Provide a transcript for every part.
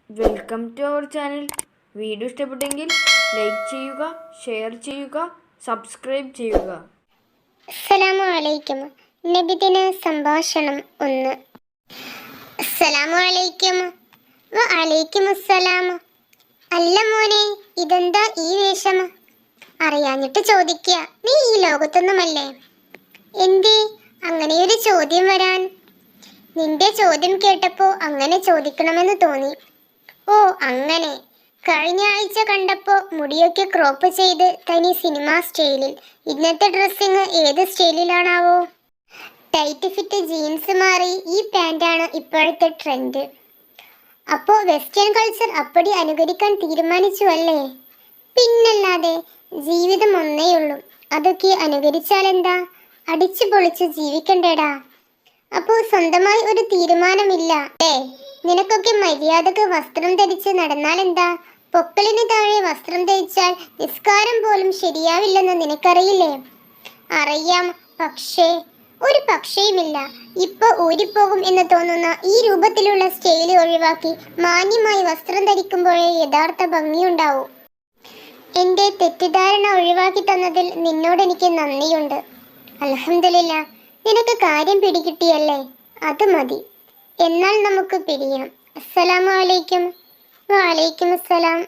Welcome to our channel. Video ഇഷ്ടപ്പെട്ടെങ്കിൽ like ചെയ്യുക, share ചെയ്യുക, സബ്സ്ക്രൈബ് ചെയ്യുക. അസ്സലാമു അലൈക്കും. നബിദിന സംഭാഷണം 1. അസ്സലാമു അലൈക്കും. വഅലൈക്കും അസ്സലാം. അല്ല മോനെ, ഇതെന്താ ഈ വേഷം? അറിയാഞ്ഞിട്ട് ചോദിക്കുക, നീ ഈ ലോകത്തൊന്നുമല്ലേ? എന്തേ അങ്ങനെയൊരു ചോദ്യം വരാൻ? നിന്റെ ചോദ്യം കേട്ടപ്പോ അങ്ങനെ ചോദിക്കണമെന്ന് തോന്നി. ഓ അങ്ങനെ. കഴിഞ്ഞ ആഴ്ച കണ്ടപ്പോ മുടിയൊക്കെ ക്രോപ്പ് ചെയ്ത് തനി സിനിമ സ്റ്റൈലിൽ. ഇന്നത്തെ ഡ്രസ്സിങ് ഏത് സ്റ്റൈലിലാണാവോ? ടൈറ്റ് ഫിറ്റ് ജീൻസ് മാറി ഈ പാന്റാണ് ഇപ്പോഴത്തെ ട്രെൻഡ്. അപ്പോ വെസ്റ്റേൺ കൾച്ചർ അപ്പടി അനുകരിക്കാൻ തീരുമാനിച്ചു അല്ലേ? പിന്നല്ലാതെ. ജീവിതം ഒന്നേയുള്ളൂ, അതൊക്കെ അനുകരിച്ചാലെന്താ? അടിച്ചു പൊളിച്ച് ജീവിക്കണ്ടേടാ. അപ്പോ സ്വന്തമായി ഒരു തീരുമാനമില്ല നിനക്കൊക്കെ? മര്യാദക്ക് വസ്ത്രം ധരിച്ച് നടന്നാലെന്താ? പൊക്കളിന് താഴെ വസ്ത്രം ധരിച്ചാൽ നിസ്കാരം പോലും ശരിയാവില്ലെന്ന് നിനക്കറിയില്ലേ? അറിയാം, പക്ഷേ ഒരു പക്ഷേയുമില്ല. ഇപ്പൊ ഊരിപ്പോകും എന്ന് തോന്നുന്ന ഈ രൂപത്തിലുള്ള സ്റ്റൈല് ഒഴിവാക്കി മാന്യമായി വസ്ത്രം ധരിക്കുമ്പോഴേ യഥാർത്ഥ ഭംഗിയുണ്ടാവൂ. എന്റെ തെറ്റിദ്ധാരണ ഒഴിവാക്കി തന്നതിൽ നിന്നോട് എനിക്ക് നന്ദിയുണ്ട്. അൽഹംദുലില്ലാ, നിനക്ക് കാര്യം പിടികിട്ടിയല്ലേ? അത് മതി. എന്നാൽ നമുക്ക് പിരിയാം. അസ്സലാമു അലൈക്കും. വഅലൈക്കും അസ്സലാം.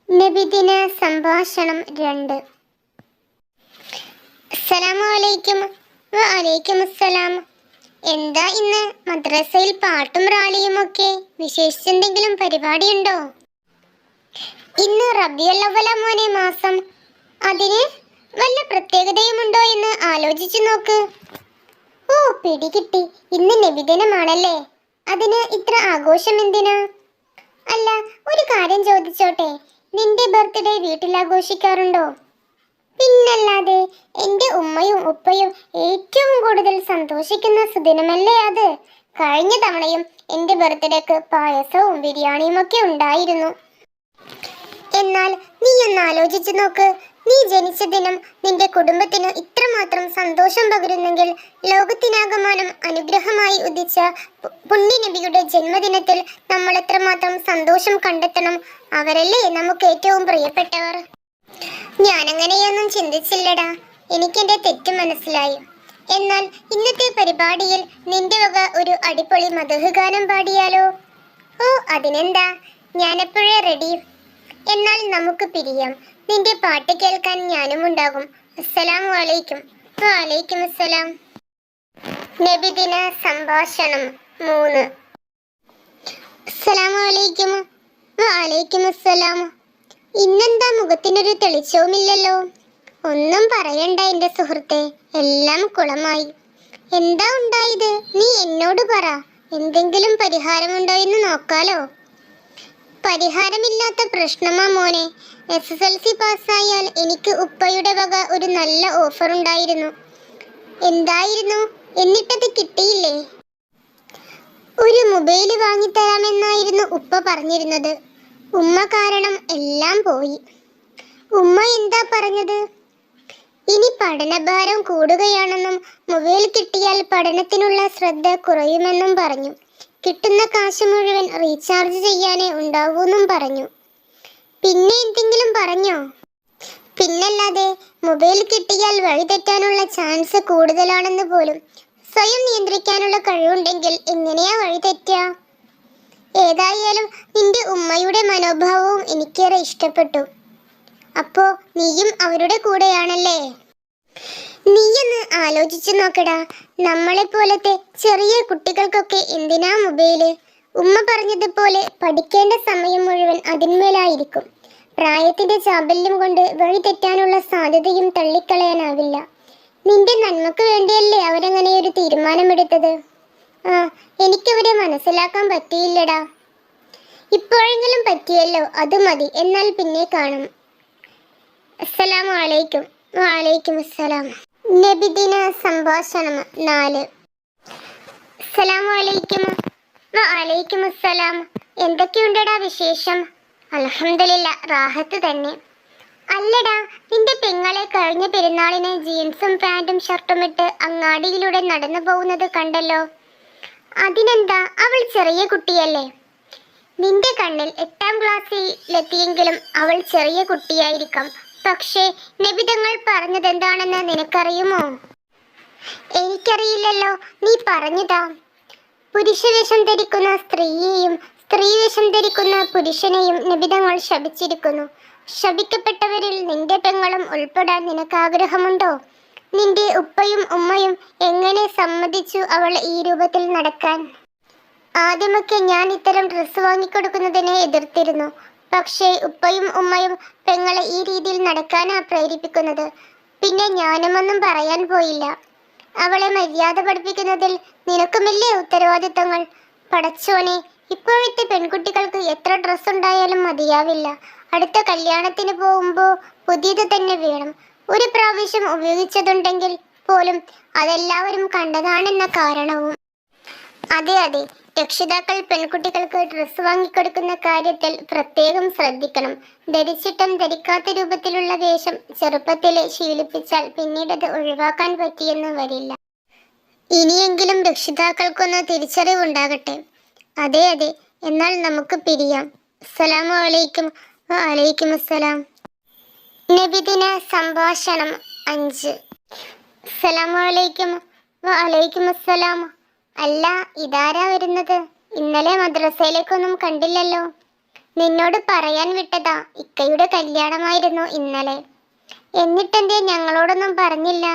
നബിദിന സംഭാഷണം 2. അസ്സലാമു അലൈക്കും. വഅലൈക്കും അസ്സലാം. എന്താ ഇന്ന് മദ്രസയിൽ പാട്ടും റാലിയും ഒക്കെ? വിശേഷിച്ചെന്തെങ്കിലും പരിപാടിയുണ്ടോ? ഇന്ന് റബീഉൽ അവ്വല മോനെ മാസം. അതിന് വല്ല പ്രത്യേകതയുമുണ്ടോ എന്ന് ആലോചിച്ചു നോക്ക്. ഓ, പിടികിട്ടി. ഇന്ന് നബിദിനമാണല്ലേ? അതിന് ഇത്ര ആഘോഷം എന്തിനാ? അല്ല, ഒരു കാര്യം ചോദിച്ചോട്ടെ, നിന്റെ ബർത്ത്ഡേ വീട്ടിൽ ആഘോഷിക്കാറുണ്ടോ? പിന്നല്ലാതെ. എന്റെ ഉമ്മയും ഉപ്പയും ഏറ്റവും കൂടുതൽ സന്തോഷിക്കുന്ന സുദിനമല്ലേ അത്? കഴിഞ്ഞ തവണയും എന്റെ ബർത്ത്ഡേക്ക് പായസവും ബിരിയാണിയും ഒക്കെ ഉണ്ടായിരുന്നു. എന്നാൽ നീ ഒന്ന് ആലോചിച്ചു നോക്ക്, നീ ജനിച്ച ദിനം നിന്റെ കുടുംബത്തിന് ഇത്രമാത്രം സന്തോഷം പകരുന്നെങ്കിൽ ലോകത്തിനാകമാനം അനുഗ്രഹമായി ഉദിച്ച പുണ്യനബിയുടെ ജന്മദിനത്തിൽ നമ്മൾ എത്രമാത്രം സന്തോഷം കണ്ടെത്തണം. അവരല്ലേ നമുക്ക് ഏറ്റവും പ്രിയപ്പെട്ടവർ. ഞാനങ്ങനെയൊന്നും ചിന്തിച്ചില്ലടാ. എനിക്കെന്റെ തെറ്റ് മനസ്സിലായി. എന്നാൽ ഇന്നത്തെ പരിപാടിയിൽ നിന്റെ വക ഒരു അടിപൊളി മദ്ഹ് ഗാനം പാടിയാലോ? ഓ, അതിനെന്താ, ഞാനെപ്പോഴേ റെഡി. എന്നാൽ നമുക്ക് പിരിയാം. നിന്റെ പാട്ട് കേൾക്കാൻ ഞാനും ഉണ്ടാകും. അസ്സലാമു അലൈക്കും. വഅലൈക്കും അസ്സലാം. നബിദിന സംഭാഷണം 3. അസ്സലാമു അലൈക്കും. വഅലൈക്കും അസ്സലാം. ഇന്നെന്താ മുഖത്തിനൊരു തെളിച്ചവുമില്ലല്ലോ? ഒന്നും പറയണ്ട എന്റെ സുഹൃത്തെ, എല്ലാം കുളമായി. എന്താ ഉണ്ടായത്? നീ എന്നോട് പറ. എന്തെങ്കിലും പരിഹാരമുണ്ടോ എന്ന് നോക്കാലോ. പരിഹാരമില്ലാത്ത പ്രശ്നമാ മോനെ. SSLC പാസ്സായാൽ എനിക്ക് ഉപ്പയുടെ വക ഒരു നല്ല ഓഫർ ഉണ്ടായിരുന്നു. എന്തായിരുന്നു? എന്നിട്ടത് കിട്ടിയില്ലേ? ഒരു മൊബൈൽ വാങ്ങിത്തരാമെന്നായിരുന്നു ഉപ്പ പറഞ്ഞിരുന്നത്. ഉമ്മ കാരണം എല്ലാം പോയി. ഉമ്മ എന്താ പറഞ്ഞത്? ഇനി പഠനഭാരം കൂടുകയാണെന്നും മൊബൈൽ കിട്ടിയാൽ പഠനത്തിനുള്ള ശ്രദ്ധ കുറയുമെന്നും പറഞ്ഞു. കിട്ടുന്ന കാശ് മുഴുവൻ റീചാർജ് ചെയ്യാനേ ഉണ്ടാവൂന്നും പറഞ്ഞു. പിന്നെ എന്തെങ്കിലും പറഞ്ഞോ? പിന്നല്ലാതെ. മൊബൈൽ കിട്ടിയാൽ വഴിതെറ്റാനുള്ള ചാൻസ് കൂടുതലാണെന്ന് പോലും. സ്വയം നിയന്ത്രിക്കാനുള്ള കഴിവുണ്ടെങ്കിൽ എങ്ങനെയാ വഴിതെറ്റുക? ഏതായാലും നിന്റെ ഉമ്മയുടെ മനോഭാവവും എനിക്കേറെ ഇഷ്ടപ്പെട്ടു. അപ്പോ നീയും അവരുടെ കൂടെയാണല്ലേ? നീയൊന്ന് ആലോചിച്ചു നോക്കടാ, നമ്മളെ പോലത്തെ ചെറിയ കുട്ടികൾക്കൊക്കെ എന്തിനാ മൊബൈല്? ഉമ്മ പറഞ്ഞതുപോലെ പഠിക്കേണ്ട സമയം മുഴുവൻ അതിന്മേലായിരിക്കും. പ്രായത്തിന്റെ ചാബല്യം കൊണ്ട് വഴി തെറ്റാനുള്ള സാധ്യതയും തള്ളിക്കളയാനാവില്ല. നിന്റെ നന്മക്ക് വേണ്ടിയല്ലേ അവരങ്ങനെ ഒരു തീരുമാനമെടുത്തത്. എനിക്കവരെ മനസ്സിലാക്കാൻ പറ്റിയില്ലടാ. ഇപ്പോഴെങ്കിലും പറ്റിയല്ലോ, അത് മതി. എന്നാൽ പിന്നെ കാണാം. അസ്സലാമു അലൈക്കും. വഅലൈക്കും അസ്സലാം. നബിദിന സംഭാഷണം 4. അസ്സലാമു അലൈക്കും. വഅലൈക്കും അസ്സലാം. എന്തൊക്കെയുണ്ടടാ വിശേഷം? അൽഹംദുലില്ലാ, റാഹത്ത് തന്നെ. അല്ലടാ, നിന്റെ പെങ്ങളെ കഴിഞ്ഞ പെരുന്നാളിന് ജീൻസും പാന്റും ഷർട്ടും ഇട്ട് അങ്ങാടിയിലൂടെ നടന്നു പോകുന്നത് കണ്ടല്ലോ. അതിനെന്താ, അവൾ ചെറിയ കുട്ടിയല്ലേ? നിന്റെ കണ്ണിൽ 8ാം ക്ലാസ്സിലെത്തിയെങ്കിലും അവൾ ചെറിയ കുട്ടിയായിരിക്കാം. പക്ഷേ നബിതങ്ങൾ പറഞ്ഞതെന്താണെന്ന് നിനക്കറിയുമോ? എനിക്കറിയില്ലല്ലോ, നീ പറഞ്ഞുതാ. പുരുഷവേഷം ധരിക്കുന്ന സ്ത്രീയെയും സ്ത്രീവേഷം ധരിക്കുന്ന പുരുഷനെയും നബിതങ്ങൾ ശപിച്ചിരിക്കുന്നു. ശപിക്കപ്പെട്ടവരിൽ നിന്റെ പെങ്ങളും ഉൾപ്പെടാൻ നിനക്ക് ആഗ്രഹമുണ്ടോ? നിന്റെ ഉപ്പയും ഉമ്മയും എങ്ങനെ സമ്മതിച്ചു അവൾ ഈ രൂപത്തിൽ നടക്കാൻ? ആദ്യമൊക്കെ ഞാൻ ഇത്തരം ഡ്രസ്സ് വാങ്ങിക്കൊടുക്കുന്നതിനെ എതിർത്തിരുന്നു. പക്ഷേ ഉപ്പയും ഉമ്മയും പെങ്ങളെ ഈ രീതിയിൽ നടക്കാനാ പ്രേരിപ്പിക്കുന്നത്. പിന്നെ ഞാനുമൊന്നും പറയാൻ പോയില്ല. അവളെ മര്യാദ പഠിപ്പിക്കുന്നതിൽ നിനക്കുമില്ലേ ഉത്തരവാദിത്തങ്ങൾ? പടച്ചോനെ, ഇപ്പോഴത്തെ പെൺകുട്ടികൾക്ക് എത്ര ഡ്രസ്സ് ഉണ്ടായാലും മതിയാവില്ല. അടുത്ത കല്യാണത്തിന് പോകുമ്പോൾ പുതിയത് തന്നെ വേണം. ഒരു പ്രാവശ്യം ഉപയോഗിച്ചതുണ്ടെങ്കിൽ പോലും അതെല്ലാവരും കണ്ടതാണെന്ന കാരണവും. അതെ അതെ, രക്ഷിതാക്കൾ പെൺകുട്ടികൾക്ക് ഡ്രസ്സ് വാങ്ങിക്കൊടുക്കുന്ന കാര്യത്തിൽ പ്രത്യേകം ശ്രദ്ധിക്കണം. ധരിച്ചിട്ടും ധരിക്കാത്ത രൂപത്തിലുള്ള വേഷം ചെറുപ്പത്തിലെ ശീലിപ്പിച്ചാൽ പിന്നീടത് ഒഴിവാക്കാൻ പറ്റിയെന്ന് വരില്ല. ഇനിയെങ്കിലും രക്ഷിതാക്കൾക്കൊന്ന് തിരിച്ചറിവുണ്ടാകട്ടെ. അതെ അതെ, എന്നാൽ നമുക്ക് പിരിയാം. അസ്സലാമു അലൈക്കും. വഅലൈക്കും അസ്സലാം. നബിദിന സംഭാഷണം 5. അസ്സലാമു അലൈക്കും. വഅലൈക്കും അസ്സലാം. അല്ല, ഇതാരാ വരുന്നത്? ഇന്നലെ മദ്രസയിലേക്കൊന്നും കണ്ടില്ലല്ലോ. നിന്നോട് പറയാൻ വിട്ടതാ, ഇക്കയുടെ കല്യാണമായിരുന്നു ഇന്നലെ. എന്നിട്ടെന്തേ ഞങ്ങളോടൊന്നും പറഞ്ഞില്ല?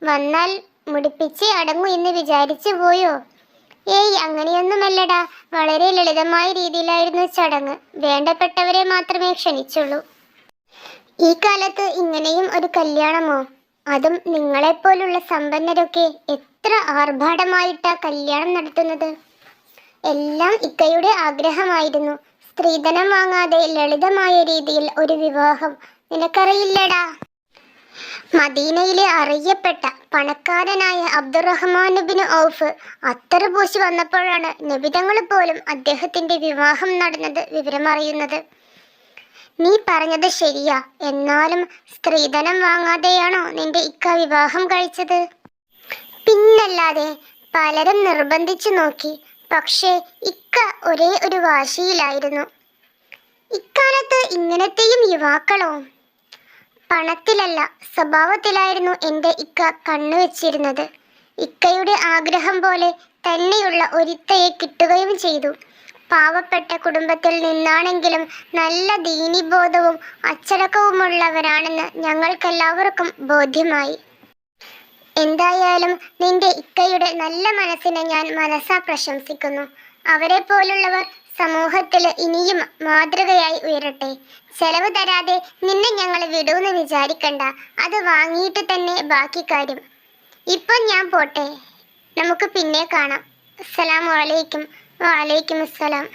വന്നാൽ മുടിപ്പിച്ച് അടങ്ങൂ എന്ന് വിചാരിച്ചു പോയോ? ഏയ്, അങ്ങനെയൊന്നുമല്ലടാ. വളരെ ലളിതമായ രീതിയിലായിരുന്നു ചടങ്ങ്. വേണ്ടപ്പെട്ടവരെ മാത്രമേ ക്ഷണിച്ചുള്ളൂ. ഈ കാലത്ത് ഇങ്ങനെയും ഒരു കല്യാണമോ? അതും നിങ്ങളെപ്പോലുള്ള സമ്പന്നരൊക്കെ എത്ര ആർഭാടമായിട്ടാ കല്യാണം നടത്തുന്നത്. എല്ലാം ഇക്കയുടെ ആഗ്രഹമായിരുന്നു. സ്ത്രീധനം വാങ്ങാതെ ലളിതമായ രീതിയിൽ ഒരു വിവാഹം. നിനക്കറിയില്ലടാ, മദീനയിലെ അറിയപ്പെട്ട പണക്കാരനായ അബ്ദുറഹ്മാൻ ഇബ്നു ഔഫ് അത്തറ് പൂശി വന്നപ്പോഴാണ് നബിതങ്ങൾ പോലും അദ്ദേഹത്തിന്റെ വിവാഹം നടന്നത് വിവരമറിയുന്നത്. നീ പറഞ്ഞത് ശരിയാ. എന്നാലും സ്ത്രീധനം വാങ്ങാതെയാണോ നിന്റെ ഇക്ക വിവാഹം കഴിച്ചത്? പിന്നല്ലാതെ. പലരും നിർബന്ധിച്ചു നോക്കി. പക്ഷേ ഇക്ക ഒരേ ഒരു വാശിയിലായിരുന്നു. ഇക്കാലത്ത് ഇങ്ങനത്തെയും യുവാക്കളോ? പണത്തിലല്ല, സ്വഭാവത്തിലായിരുന്നു എൻ്റെ ഇക്ക കണ്ണുവെച്ചിരുന്നത്. ഇക്കയുടെ ആഗ്രഹം പോലെ തന്നെയുള്ള ഒരിത്തയെ കിട്ടുകയും ചെയ്തു. പാവപ്പെട്ട കുടുംബത്തിൽ നിന്നാണെങ്കിലും നല്ല ദീനീബോധവും അച്ചടക്കവുമുള്ളവരാണെന്ന് ഞങ്ങൾക്കെല്ലാവർക്കും ബോധ്യമായി. എന്തായാലും നിന്റെ ഇക്കയുടെ നല്ല മനസ്സിനെ ഞാൻ മനസ്സാ പ്രശംസിക്കുന്നു. അവരെ പോലുള്ളവർ സമൂഹത്തിൽ ഇനിയും മാതൃകയായി ഉയരട്ടെ. ചെലവ് തരാതെ നിന്നെ ഞങ്ങൾ വിടൂന്ന് വിചാരിക്കണ്ട. അത് വാങ്ങിയിട്ട് തന്നെ ബാക്കി കാര്യം. ഇപ്പം ഞാൻ പോട്ടെ, നമുക്ക് പിന്നെ കാണാം. അസ്സലാമു അലൈക്കും. വഅലൈക്കും അസ്സലാം.